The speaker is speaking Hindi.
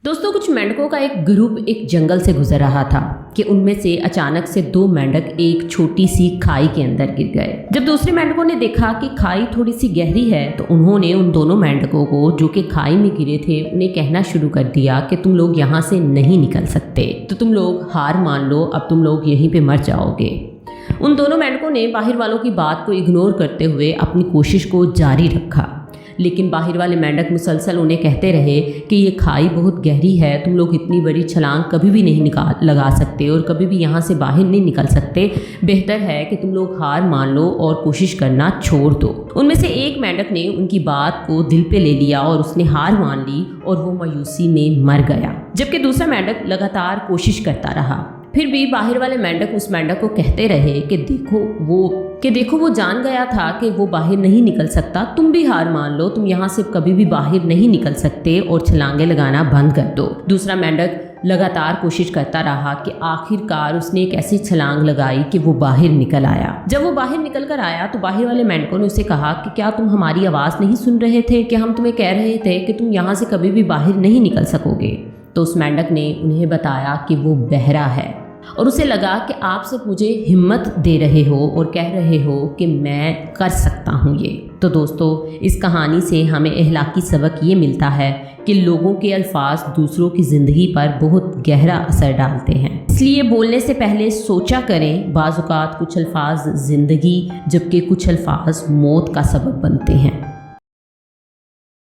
दोस्तों, कुछ मेंढकों का एक ग्रुप एक जंगल से गुजर रहा था कि उनमें से अचानक से दो मेंढक एक छोटी सी खाई के अंदर गिर गए। जब दूसरे मेंढकों ने देखा कि खाई थोड़ी सी गहरी है तो उन्होंने उन दोनों मेंढकों को जो कि खाई में गिरे थे उन्हें कहना शुरू कर दिया कि तुम लोग यहाँ से नहीं निकल सकते, तो तुम लोग हार मान लो, अब तुम लोग यहीं पे मर जाओगे। उन दोनों मेंढकों ने बाहर वालों की बात को इग्नोर करते हुए अपनी कोशिश को जारी रखा, लेकिन बाहर वाले मेंढक मुसलसल उन्हें कहते रहे कि ये खाई बहुत गहरी है, तुम लोग इतनी बड़ी छलांग कभी भी नहीं लगा सकते और कभी भी यहाँ से बाहर नहीं निकल सकते। बेहतर है कि तुम लोग हार मान लो और कोशिश करना छोड़ दो। उनमें से एक मेंढक ने उनकी बात को दिल पे ले लिया और उसने हार मान ली और वो मायूसी में मर गया, जबकि दूसरा मेंढक लगातार कोशिश करता रहा। फिर भी बाहर वाले मेंढक उस मेंढक को कहते रहे कि देखो वो जान गया था कि वो बाहर नहीं निकल सकता, तुम भी हार मान लो, तुम यहाँ से कभी भी बाहर नहीं निकल सकते और छलांगे लगाना बंद कर दो। दूसरा मेंढक लगातार कोशिश करता रहा कि आखिरकार उसने एक ऐसी छलांग लगाई कि वो बाहर निकल आया। जब वो बाहर निकल कर आया तो बाहर वाले मेंढकों ने उसे कहा कि क्या तुम हमारी आवाज़ नहीं सुन रहे थे कि हम तुम्हें कह रहे थे कि तुम यहाँ से कभी भी बाहर नहीं निकल सकोगे। तो उस मेंढक ने उन्हें बताया कि वो बहरा है और उसे लगा कि आप सब मुझे हिम्मत दे रहे हो और कह रहे हो कि मैं कर सकता हूँ ये। तो दोस्तों, इस कहानी से हमें अखलाकी सबक ये मिलता है कि लोगों के अल्फाज दूसरों की ज़िंदगी पर बहुत गहरा असर डालते हैं, इसलिए बोलने से पहले सोचा करें। बाज़ औक़ात कुछ अल्फाज ज़िंदगी जबकि कुछ अल्फाज मौत का सबब बनते हैं।